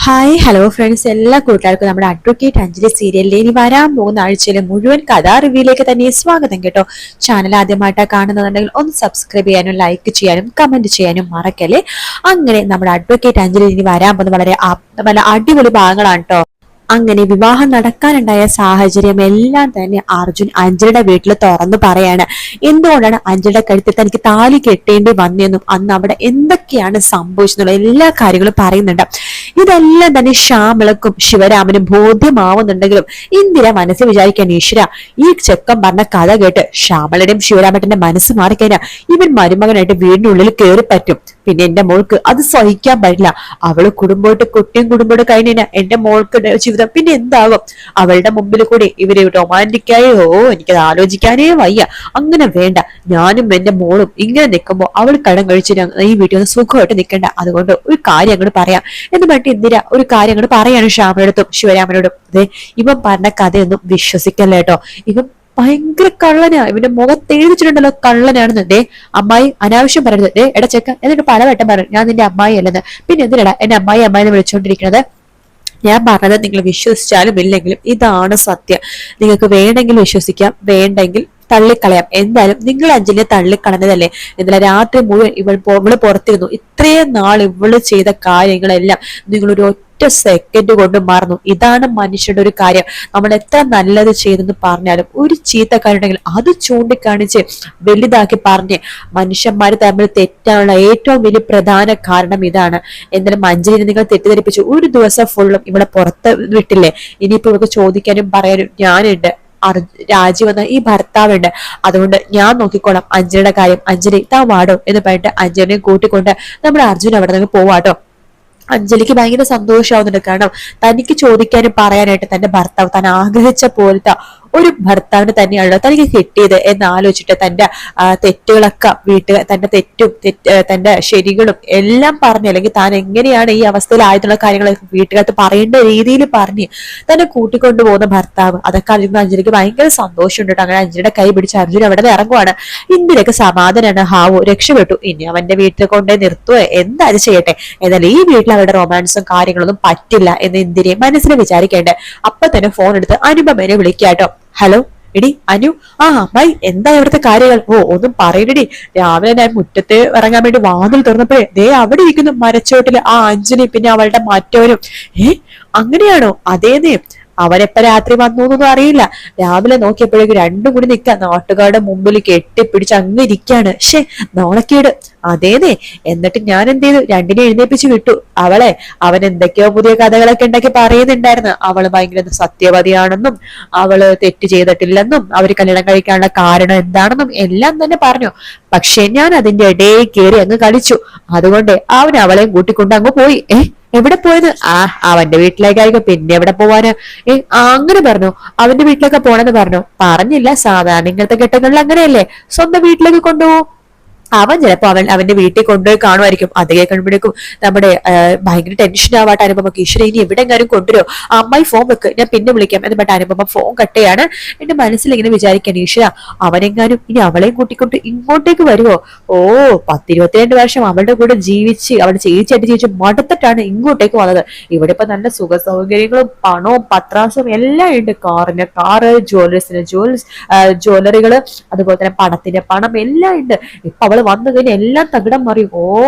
Hi hello friends, എല്ലാ കൂട്ടുകാർക്കും നമ്മുടെ അഡ്വക്കേറ്റ് അഞ്ജലി സീരിയലിലെ ഇനി വരാൻ പോകുന്ന ആഴ്ചയിലെ മുഴുവൻ കഥാ റിവ്യൂയിലേക്ക് തന്നെ സ്വാഗതം കേട്ടോ. ചാനൽ ആദ്യമായിട്ടാണ് കാണുന്നുണ്ടെങ്കിൽ ഒന്ന് സബ്സ്ക്രൈബ് ചെയ്യാനും ലൈക്ക് ചെയ്യാനും കമന്റ് ചെയ്യാനും മറക്കല്ലേ. അങ്ങനെ നമ്മുടെ അഡ്വക്കേറ്റ് അഞ്ജലി ഇനി വരാൻ പോകുന്ന വളരെ അടിപൊളി ഭാഗങ്ങളാണ് കേട്ടോ. അങ്ങനെ വിവാഹം നടക്കാനുണ്ടായ സാഹചര്യം എല്ലാം തന്നെ അർജുൻ അഞ്ജലിയുടെ വീട്ടിൽ തുറന്നു പറയാണ്. എന്തുകൊണ്ടാണ് അഞ്ജലിയുടെ കഴുത്തിൽ തനിക്ക് താലി കെട്ടേണ്ടി വന്നെന്നും അന്ന് അവിടെ എന്തൊക്കെയാണ് സംഭവിച്ചെന്നുള്ള എല്ലാ കാര്യങ്ങളും പറയുന്നുണ്ട്. ഇതെല്ലാം തന്നെ ശ്യാമളക്കും ശിവരാമനും ബോധ്യമാവുന്നുണ്ടെങ്കിലും ഇന്ദിര മനസ്സിൽ വിചാരിക്കാൻ, ഈശ്വര, ഈ ചെക്കൻ പറഞ്ഞ കഥ കേട്ട് ശ്യാമളയുടെയും ശിവരാമേട്ടന്റെ മനസ്സ് മാറിക്കഴിഞ്ഞാൽ ഇവൻ മരുമകനായിട്ട് വീടിനുള്ളിൽ കയറി പറ്റും. പിന്നെ എന്റെ മോൾക്ക് അത് സഹിക്കാൻ പറ്റില്ല. അവള് കുട്ടിയും കുടുംബോട്ട് കഴിഞ്ഞാൽ എന്റെ മോൾക്ക് ജീവിതം പിന്നെ എന്താകും? അവളുടെ മുമ്പിൽ കൂടി ഇവര് റൊമാൻറ്റിക്കായോ, എനിക്കത് ആലോചിക്കാനേ വയ്യ. അങ്ങനെ വേണ്ട. ഞാനും എന്റെ മോളും ഇങ്ങനെ നിൽക്കുമ്പോ അവൾ കടം കഴിച്ച് ഈ വീട്ടിൽ ഒന്ന് സുഖമായിട്ട് നിൽക്കണ്ട. അതുകൊണ്ട് ഒരു കാര്യം അങ്ങോട്ട് പറയാം എന്ന് പറഞ്ഞിട്ട് ഇന്ദിര ഒരു കാര്യം അങ്ങോട്ട് പറയാണ് ശ്യാമനടുത്തും ശിവരാമനോടും. അതെ, ഇവൻ പറഞ്ഞ കഥയൊന്നും വിശ്വസിക്കല്ല കേട്ടോ. ഇവൻ ഭയങ്കര കള്ളനാ. ഇവന്റെ മുഖത്ത് എഴുതിച്ചിട്ടുണ്ടല്ലോ കള്ളനാണെന്ന്. ദേ അമ്മായി അനാവശ്യം പറയരുത്. ദേ എടാ ചെക്ക, എന്നിട്ട് പലവട്ടം പറഞ്ഞു ഞാൻ നിന്റെ അമ്മായി അല്ലെന്ന്. പിന്നെ എന്തിനാ എന്നെ അമ്മായി എന്ന് വിളിച്ചോണ്ടിരിക്കുന്നത്? ഞാൻ പറഞ്ഞത് നിങ്ങൾ വിശ്വസിച്ചാലും ഇല്ലെങ്കിലും ഇതാണ് സത്യം. നിങ്ങൾക്ക് വേണമെങ്കിൽ വിശ്വസിക്കാം, വേണ്ടെങ്കിൽ തള്ളിക്കളയാം. എന്തായാലും നിങ്ങൾ അഞ്ജലിയെ തള്ളിക്കളഞ്ഞതല്ലേ? ഇന്നലെ രാത്രി മുഴുവൻ ഇവള് പുറത്തിരുന്നു. ഇത്രയും നാൾ ഇവള് ചെയ്ത കാര്യങ്ങളെല്ലാം നിങ്ങളൊരു ഒറ്റ സെക്കൻഡ് കൊണ്ട് മറന്നു. ഇതാണ് മനുഷ്യരുടെ ഒരു കാര്യം. നമ്മൾ എത്ര നല്ലത് ചെയ്തെന്ന് പറഞ്ഞാലും ഒരു ചീത്ത കാര്യമുണ്ടെങ്കിൽ അത് ചൂണ്ടിക്കാണിച്ച് വലുതാക്കി പറഞ്ഞ് മനുഷ്യന്മാർ തമ്മിൽ തെറ്റാനുള്ള ഏറ്റവും വലിയ പ്രധാന കാരണം ഇതാണ്. എന്തായാലും അഞ്ജലിനെ നിങ്ങൾ തെറ്റിദ്ധരിപ്പിച്ചു. ഒരു ദിവസം ഫുള്ളും ഇവിടെ പുറത്ത് വിട്ടില്ലേ? ഇനിയിപ്പോ ഇവർക്ക് ചോദിക്കാനും പറയാനും ഞാനുണ്ട്. രാജി വന്ന ഈ ഭർത്താവുണ്ട്. അതുകൊണ്ട് ഞാൻ നോക്കിക്കോളാം അഞ്ജലിയുടെ കാര്യം. അഞ്ജലി താ വാടോ എന്ന് പറഞ്ഞിട്ട് അഞ്ജലിനെ കൂട്ടിക്കൊണ്ട് നമ്മുടെ അർജുൻ അവിടെ നിന്ന് പോവാട്ടോ. അഞ്ജലിക്ക് ഭയങ്കര സന്തോഷമാവുന്നുണ്ട്. കാരണം തനിക്ക് ചോദിക്കാനും പറയാനായിട്ട് തന്റെ ഭർത്താവ് താൻ ആഗ്രഹിച്ച പോലത്തെ ഒരു ഭർത്താവിന് തന്നെയാണല്ലോ തനിക്ക് കിട്ടിയത് എന്ന് ആലോചിച്ചിട്ട് തന്റെ തെറ്റുകളൊക്കെ തന്റെ തന്റെ ശരികളും എല്ലാം പറഞ്ഞ്, അല്ലെങ്കിൽ താൻ എങ്ങനെയാണ് ഈ അവസ്ഥയിലായിട്ടുള്ള കാര്യങ്ങളൊക്കെ വീട്ടുകാർക്ക് പറയേണ്ട രീതിയിൽ പറഞ്ഞ് തന്നെ കൂട്ടിക്കൊണ്ടു പോകുന്ന ഭർത്താവ്, അതൊക്കെ അറിയുമ്പോൾ അഞ്ജലിക്ക് ഭയങ്കര സന്തോഷമുണ്ട്. അങ്ങനെ അഞ്ജലിയുടെ കൈ പിടിച്ച് അർജുൻ അവിടെ നിന്ന് ഇറങ്ങുവാണ്. ഇന്ദിരക്ക് സമാധാനാണ്. ഹാവു രക്ഷപ്പെട്ടു, ഇനി അവന്റെ വീട്ടിൽ കൊണ്ടേ നിർത്തുവോ എന്തായാലും ചെയ്യട്ടെ. എന്നാൽ ഈ വീട്ടിൽ അവരുടെ റൊമാൻസും കാര്യങ്ങളൊന്നും പറ്റില്ല എന്ന് ഇന്ദിരയെ മനസ്സിൽ വിചാരിക്കേണ്ടത്. അപ്പൊ തന്നെ ഫോൺ എടുത്ത് അനുപമനെ വിളിക്കാട്ടോ. ഹലോ എടി അനു, ആ അമ്മായി, എന്താ ഇവിടുത്തെ കാര്യങ്ങൾ? ഓ ഒന്നും പറയണടി. രാവിലെ ഞാൻ മുറ്റത്ത് ഇറങ്ങാൻ വേണ്ടി വാതിൽ തുറന്നപ്പോഴേ ദേ അവിടെ ഇരിക്കുന്നു മരച്ചോട്ടില് ആ അഞ്ജലി, പിന്നെ അവളുടെ മറ്റവനും. അങ്ങനെയാണോ? അതേന്നേ. അവനെപ്പ രാത്രി വന്നു എന്നൊന്നും അറിയില്ല. രാവിലെ നോക്കിയപ്പോഴേക്കും രണ്ടും കൂടി നിൽക്കാം നാട്ടുകാരുടെ മുമ്പിൽ കെട്ടിപ്പിടിച്ച് അങ്ങ് ഇരിക്കാണ്. നാണക്കേട്. അതേന്നേ. എന്നിട്ട് ഞാൻ എന്ത് ചെയ്തു? രണ്ടിനെ എഴുന്നേപ്പിച്ച് വിട്ടു. അവൻ എന്തൊക്കെയോ പുതിയ കഥകളൊക്കെ ഉണ്ടാക്കി പറയുന്നുണ്ടായിരുന്നു. അവള് ഭയങ്കര സത്യവതിയാണെന്നും അവള് തെറ്റ് ചെയ്തിട്ടില്ലെന്നും അവര് കല്യാണം കഴിക്കാനുള്ള കാരണം എന്താണെന്നും എല്ലാം തന്നെ പറഞ്ഞു. പക്ഷെ ഞാൻ അതിന്റെ ഇടയിൽ കയറി അങ്ങ് കളിച്ചു. അതുകൊണ്ട് അവൻ അവളെയും കൂട്ടിക്കൊണ്ട് അങ്ങ് പോയി. എവിടെ പോയത്? അവന്റെ വീട്ടിലേക്കായിരിക്കും. പിന്നെ എവിടെ പോവാന്? അങ്ങനെ പറഞ്ഞു. അവന്റെ വീട്ടിലൊക്കെ പോണെന്ന് പറഞ്ഞില്ല. സാധാരണ ഇങ്ങനത്തെ ഘട്ടങ്ങളിൽ അങ്ങനെയല്ലേ, സ്വന്തം വീട്ടിലേക്ക് കൊണ്ടുപോകും. അവൻ ചിലപ്പോ അവന്റെ വീട്ടിൽ കൊണ്ടുപോയി കാണുമായിരിക്കും. അത് കേൾക്കുമ്പോഴേക്കും നമ്മുടെ ഭയങ്കര ടെൻഷൻ ആവാട്ടെ അനുപമക്ക്. ഈശ്വര, ഇനി എവിടെയെങ്കിലും കൊണ്ടുവരോ? അമ്മായി ഫോൺ വെക്ക്, ഞാൻ പിന്നെ വിളിക്കാം എന്ന് പറഞ്ഞ അനുപമ ഫോൺ കട്ടയാണ്. എന്റെ മനസ്സിൽ ഇങ്ങനെ വിചാരിക്കാൻ, ഈശ്വര, അവനെങ്ങാനും ഇനി അവളെയും കൂട്ടിക്കൊണ്ട് ഇങ്ങോട്ടേക്ക് വരുമോ? ഓ 10-22 വർഷം അവളുടെ കൂടെ ജീവിച്ച് അവളുടെ ചേച്ചിയായിട്ട് ജീവിച്ച് മടുത്തിട്ടാണ് ഇങ്ങോട്ടേക്ക് വന്നത്. ഇവിടെ ഇപ്പൊ നല്ല സുഖ സൗകര്യങ്ങളും പണവും പത്രാസും എല്ലാം ഉണ്ട്. കാറ്, ജ്വല്ലറികള്, അതുപോലെ തന്നെ പണത്തിന്റെ പണം എല്ലാം ഉണ്ട്. ഇപ്പൊ അവള് വന്നു കഴിഞ്ഞാൽ എല്ലാം തകിടം മറിയും.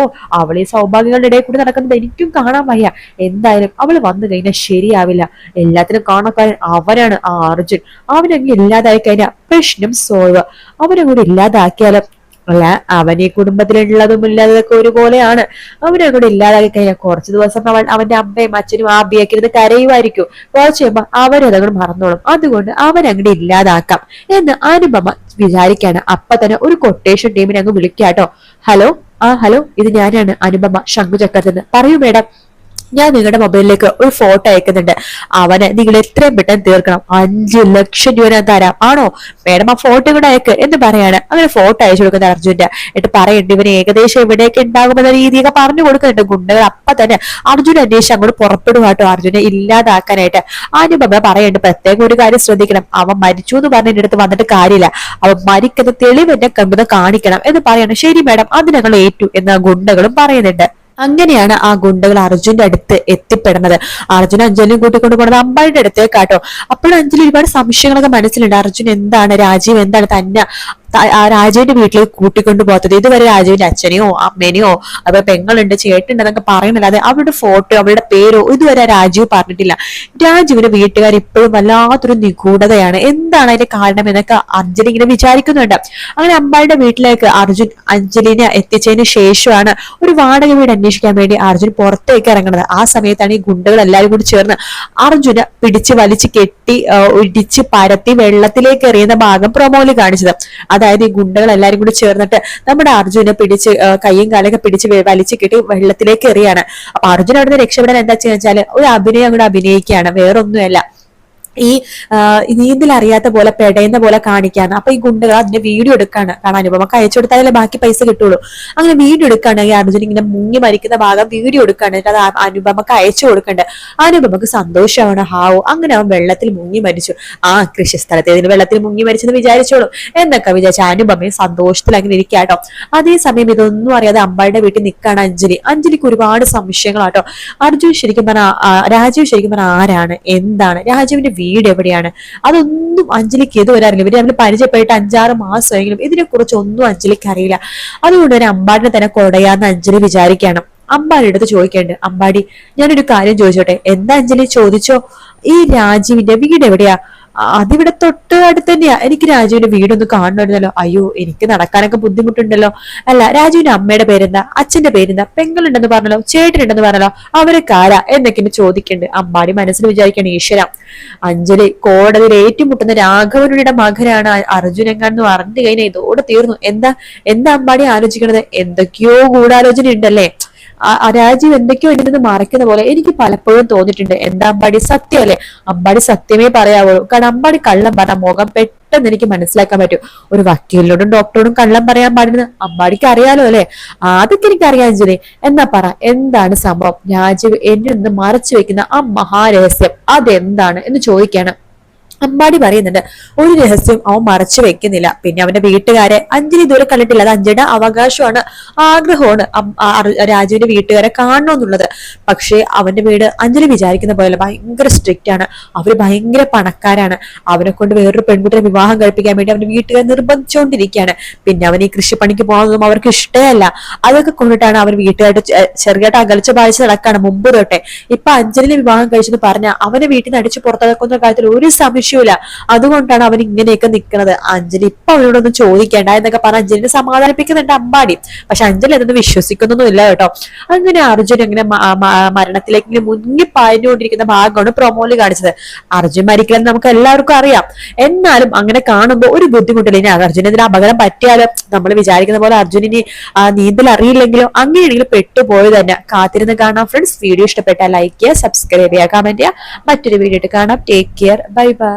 അവൾ ഈ സൗഭാഗ്യങ്ങളുടെ ഇടയിൽ കൂടി നടക്കുന്നത് എനിക്കും കാണാൻ വയ്യ. എന്തായാലും അവള് വന്നു കഴിഞ്ഞാൽ ശരിയാവില്ല. എല്ലാത്തിനും കാണക്കാരൻ അവനാണ് ആ അർജുൻ. അവനങ്ങ് ഇല്ലാതായി കഴിഞ്ഞാൽ പ്രശ്നം സോൾവ്. അവനെ കൂടി ഇല്ലാതാക്കിയാലും അല്ല, അവൻ ഈ കുടുംബത്തിലുള്ളതും ഇല്ലാത്തതൊക്കെ ഒരുപോലെയാണ്. അവനെ കൂടെ ഇല്ലാതാക്കി കഴിഞ്ഞാൽ കുറച്ചു ദിവസം അവന്റെ അമ്മയും അച്ഛനും ആബിയൊക്കെ ഇരുന്ന് കരയുമായിരിക്കും. കുറച്ച് കഴിയുമ്പോൾ അവരതങ്ങോട് മറന്നോളും. അതുകൊണ്ട് അവൻ അങ്ങോട്ട് ഇല്ലാതാക്കാം എന്ന് അനുപമ വിചാരിക്കാണ്. അപ്പൊ തന്നെ ഒരു കൊട്ടേഷൻ ടീമിനെ അങ്ങ് വിളിക്കാട്ടോ. ഹലോ, ഹലോ, ഇത് ഞാനാണ് അനുപമ, ശംഖുചക്രത്തിന്. പറയൂ മേഡം, ഞാൻ നിങ്ങളുടെ മൊബൈലിലേക്ക് ഒരു ഫോട്ടോ അയക്കുന്നുണ്ട്. അവനെ നിങ്ങൾ എത്രയും പെട്ടെന്ന് തീർക്കണം. 5 ലക്ഷം രൂപ ഞാൻ തരാം. ആണോ മേഡം? ആ ഫോട്ടോ കൂടെ അയക്ക് എന്ന് പറയാണ്. അങ്ങനെ ഫോട്ടോ അയച്ചു കൊടുക്കുന്നത് അർജുന്റെ. എന്നിട്ട് പറയുന്നുണ്ട് ഇവന് ഏകദേശം എവിടെയൊക്കെ ഉണ്ടാകുമെന്ന രീതിയൊക്കെ പറഞ്ഞു കൊടുക്കുന്നുണ്ട്. ഗുണ്ടകൾ അപ്പൊ തന്നെ അർജുൻ അന്വേഷിച്ച് അങ്ങോട്ട് പുറപ്പെടുവാട്ടോ അർജുനെ ഇല്ലാതാക്കാനായിട്ട്. അനുപമ പറയുന്നുണ്ട് പ്രത്യേകം ഒരു കാര്യം ശ്രദ്ധിക്കണം. അവൻ മരിച്ചു എന്ന് പറഞ്ഞ എന്റെ അടുത്ത് വന്നിട്ട് കാര്യമില്ല. അവൻ മരിക്കുന്ന തെളിവ് എന്നെ കമ്പത് കാണിക്കണം എന്ന് പറയണം. ശരി മേഡം, അത് ഞങ്ങൾ ഏറ്റു എന്ന് ഗുണ്ടകളും പറയുന്നുണ്ട്. അങ്ങനെയാണ് ആ ഗുണ്ടകൾ അർജുന്റെ അടുത്ത് എത്തിപ്പെടുന്നത്. അർജുൻ അഞ്ജലിയും കൂട്ടിക്കൊണ്ട് പോകുന്നത് അമ്പാടിയുടെ അടുത്തേക്കാട്ടോ. അപ്പോഴും അഞ്ജലി ഒരുപാട് സംശയങ്ങളൊക്കെ മനസ്സിലുണ്ട്. അർജുൻ എന്താണ്, രാജീവ് എന്താണ് തന്നെ ആ രാജുവിന്റെ വീട്ടിലേക്ക് കൂട്ടിക്കൊണ്ടു പോകാത്തത്? ഇതുവരെ രാജുവിന്റെ അച്ഛനെയോ അമ്മേനെയോ അതുപോലെ പെങ്ങളുണ്ട് ചേട്ടുണ്ടെന്നൊക്കെ എന്നൊക്കെ പറയുന്നില്ലാതെ അവരുടെ ഫോട്ടോ അവരുടെ പേരോ ഇതുവരെ രാജീവ് പറഞ്ഞിട്ടില്ല. രാജുവിന്റെ വീട്ടുകാർ ഇപ്പോഴും വല്ലാത്തൊരു നിഗൂഢതയാണ്. എന്താണ് അതിന്റെ കാരണം എന്നൊക്കെ അഞ്ജലി ഇങ്ങനെ വിചാരിക്കുന്നുണ്ട്. അങ്ങനെ അമ്പാടിയുടെ വീട്ടിലേക്ക് അർജുൻ അഞ്ജലിനെ എത്തിച്ചതിന് ശേഷമാണ് ഒരു വാടക വീട് അന്വേഷിക്കാൻ വേണ്ടി അർജുൻ പുറത്തേക്ക് ഇറങ്ങുന്നത്. ആ സമയത്താണ് ഈ ഗുണ്ടകൾ എല്ലാവരും കൂടി ചേർന്ന് അർജുനെ പിടിച്ച് വലിച്ചു കെട്ടി ഇടിച്ച് പരത്തി വെള്ളത്തിലേക്ക് എറിയുന്ന ഭാഗം പ്രൊമോയിൽ കാണിച്ചത്. അതായത് ഈ ഗുണ്ടകൾ എല്ലാരും കൂടി ചേർന്നിട്ട് നമ്മുടെ അർജുനെ പിടിച്ച് കയ്യും കാലൊക്കെ പിടിച്ച് വലിച്ചു കെട്ടി വെള്ളത്തിലേക്ക് എറിയാണ്. അപ്പൊ അർജുൻ അവിടുന്ന് രക്ഷപ്പെടാൻ എന്താ വെച്ചാൽ ഒരു അഭിനയം കൂടെ അഭിനയിക്കുകയാണ്, വേറൊന്നുമല്ല. ഈ നീന്തൽ അറിയാത്ത പോലെ പെടയുന്ന പോലെ കാണിക്കാണ്. അപ്പൊ ഈ ഗുണ്ടകൾ അതിന്റെ വീഡിയോ എടുക്കാണ്. കാരണം അനുപമക്ക് അയച്ചു കൊടുത്താലേ ബാക്കി പൈസ കിട്ടുള്ളൂ. അങ്ങനെ വീഡിയോ എടുക്കാണ്. ഈ അർജുൻ ഇങ്ങനെ മുങ്ങി മരിക്കുന്ന ഭാഗം വീഡിയോ എടുക്കാണ്. അത് അനുപമക്ക് അയച്ചു കൊടുക്കണ്ട്. അനുപമക്ക് സന്തോഷമാണ്. ഹാവോ, അങ്ങനെ അവൻ വെള്ളത്തിൽ മുങ്ങി മരിച്ചു. ആ കൃഷിസ്ഥലത്ത് ഏതെങ്കിലും വെള്ളത്തിൽ മുങ്ങി മരിച്ചെന്ന് വിചാരിച്ചോളൂ എന്നൊക്കെ വിചാരിച്ച അനുപമയും സന്തോഷത്തിൽ അങ്ങനെ ഇരിക്കാട്ടോ. അതേസമയം ഇതൊന്നും അറിയാതെ അമ്പാടിയുടെ വീട്ടിൽ നിൽക്കാണ് അഞ്ജലി. അഞ്ജലിക്ക് ഒരുപാട് സംശയങ്ങളാട്ടോ. അർജുൻ ശരിക്കും പറഞ്ഞാൽ രാജീവ് ശരിക്കും പറഞ്ഞാൽ ആരാണ്, എന്താണ്, രാജീവിന്റെ വീട് എവിടെയാണ്, അതൊന്നും അഞ്ജലിക്ക് ഇതുവരെ അറിയില്ല. ഇവര് തമ്മിൽ പരിചയപ്പെട്ട് 5-6 മാസമെങ്കിലും ഇതിനെ കുറിച്ച് ഒന്നും അഞ്ജലിക്ക് അറിയില്ല. അതുകൊണ്ട് തന്നെ അമ്പാടിനെ തന്നെ കൊടയാന്ന് അഞ്ജലി വിചാരിക്കണം. അമ്പാടി അടുത്ത് ചോദിക്കേണ്ടത്, അമ്പാടി ഞാനൊരു കാര്യം ചോദിച്ചോട്ടെ? എന്താ അഞ്ജലി? ചോദിച്ചോ. ഈ രാജീവിന്റെ വീട് എവിടെയാ? അതിവിടെ തൊട്ട് അടുത്ത് തന്നെയാ. എനിക്ക് രാജുവിന്റെ വീടൊന്ന് കാണണമായിരുന്നല്ലോ. അയ്യോ, എനിക്ക് നടക്കാനൊക്കെ ബുദ്ധിമുട്ടുണ്ടല്ലോ. അല്ല, രാജുവിന്റെ അമ്മയുടെ പേരെന്താ, അച്ഛന്റെ പേരെന്താ, പെങ്ങളുണ്ടെന്ന് പറഞ്ഞല്ലോ, ചേട്ടനുണ്ടെന്ന് പറഞ്ഞല്ലോ, അവരൊക്കെ ആരാ എന്നൊക്കെ ചോദിക്കണ്ട്. അമ്പാടി മനസ്സിൽ വിചാരിക്കണം, ഈശ്വര, അഞ്ജലി കോടതിയിൽ ഏറ്റുമുട്ടുന്ന രാഘവനുടെ മകനാണ് അർജുനങ്ങാന്ന് പറഞ്ഞു കഴിഞ്ഞാൽ ഇതോടെ തീർന്നു. എന്താ എന്താ അമ്പാടി ആലോചിക്കണത്? എന്തൊക്കെയോ ഗൂഢാലോചന ഉണ്ടല്ലേ. രാജീവ് എന്തൊക്കെയോ ഇതിൽ നിന്ന് മറയ്ക്കുന്ന പോലെ എനിക്ക് പലപ്പോഴും തോന്നിയിട്ടുണ്ട്. എന്താ അമ്പാടി, സത്യമല്ലേ? അമ്പാടി സത്യമേ പറയാവുള്ളൂ. കാരണം അമ്പാടി കള്ളം പറഞ്ഞ മുഖം പെട്ടെന്ന് എനിക്ക് മനസ്സിലാക്കാൻ പറ്റും. ഒരു വക്കീലിനോടും ഡോക്ടറോടും കള്ളം പറയാൻ പാടുന്നത് അമ്പാടിക്ക് അറിയാലോ അല്ലെ? അതൊക്കെ എനിക്ക് അറിയാം അഞ്ജലി. എന്നാ പറ, എന്താണ് സംഭവം? രാജീവ് എന്നിൽ നിന്ന് മറച്ചു വെക്കുന്ന ആ മഹാരഹസ്യം അതെന്താണ് എന്ന് ചോദിക്കാണ്. അമ്പാടി പറയുന്നുണ്ട്, ഒരു രഹസ്യം അവൻ മറച്ചു വെക്കുന്നില്ല. പിന്നെ അവന്റെ വീട്ടുകാരെ അഞ്ജലി ഇതുവരെ കണ്ടിട്ടില്ല. അത് അഞ്ജലിയുടെ അവകാശമാണ്, ആഗ്രഹമാണ് രാജുവിന്റെ വീട്ടുകാരെ കാണണമെന്നുള്ളത്. പക്ഷേ അവന്റെ വീട് അഞ്ജലി വിചാരിക്കുന്ന പോലെ ഭയങ്കര സ്ട്രിക്റ്റ് ആണ്. അവര് ഭയങ്കര പണക്കാരാണ്. അവനെ കൊണ്ട് വേറൊരു പെൺകുട്ടിയെ വിവാഹം കഴിപ്പിക്കാൻ വേണ്ടി അവന്റെ വീട്ടുകാർ നിർബന്ധിച്ചുകൊണ്ടിരിക്കുകയാണ്. പിന്നെ അവൻ ഈ കൃഷിപ്പണിക്ക് പോകുന്നതും അവർക്ക് ഇഷ്ടമല്ല. അതൊക്കെ കൊണ്ടിട്ടാണ് അവർ വീട്ടുകാരുടെ ചെറുതായിട്ട് അകൽച്ച പാലിച്ച് നടക്കാണ് മുമ്പ് തൊട്ടേ. ഇപ്പൊ അഞ്ജലിനെ വിവാഹം കഴിച്ചെന്ന് പറഞ്ഞ അവനെ വീട്ടിൽ നിന്ന് അടിച്ചു പുറത്താക്കുന്ന കാര്യത്തിൽ ഒരു സംശയമില്ല. അതുകൊണ്ടാണ് അവൻ ഇങ്ങനെയൊക്കെ നിൽക്കുന്നത്. അഞ്ജലി ഇപ്പൊ അവനോടൊന്നും ചോദിക്കേണ്ട എന്നൊക്കെ പറഞ്ഞ അഞ്ജലിനെ സമാധാനിപ്പിക്കുന്നുണ്ട് അമ്പാടി. പക്ഷെ അഞ്ജലി അതൊന്നും വിശ്വസിക്കുന്നൊന്നും ഇല്ല കേട്ടോ. അങ്ങനെ അർജുൻ ഇങ്ങനെ മരണത്തിലേക്ക് ഇങ്ങനെ മുങ്ങിപ്പാഞ്ഞുകൊണ്ടിരിക്കുന്ന ഭാഗമാണ് പ്രൊമോയിൽ കാണിച്ചത്. അർജുൻ മരിക്കലെന്ന് നമുക്ക് എല്ലാവർക്കും അറിയാം. എന്നാലും അങ്ങനെ കാണുമ്പോൾ ഒരു ബുദ്ധിമുട്ടില്ല. ഇനി അർജുന ഇതിന് അപകടം പറ്റിയാലും നമ്മൾ വിചാരിക്കുന്ന പോലെ അർജുനിന് നീന്തൽ അറിയില്ലെങ്കിലും അങ്ങനെയാണെങ്കിലും പെട്ടുപോയി തന്നെ. കാത്തിരുന്ന് കാണാം ഫ്രണ്ട്സ്. വീഡിയോ ഇഷ്ടപ്പെട്ടാൽ ലൈക്ക് ചെയ്യുക, സബ്സ്ക്രൈബ് ചെയ്യുക, കമന്റ് ചെയ്യുക. മറ്റൊരു വീഡിയോ കാണാം. Take care, bye bye.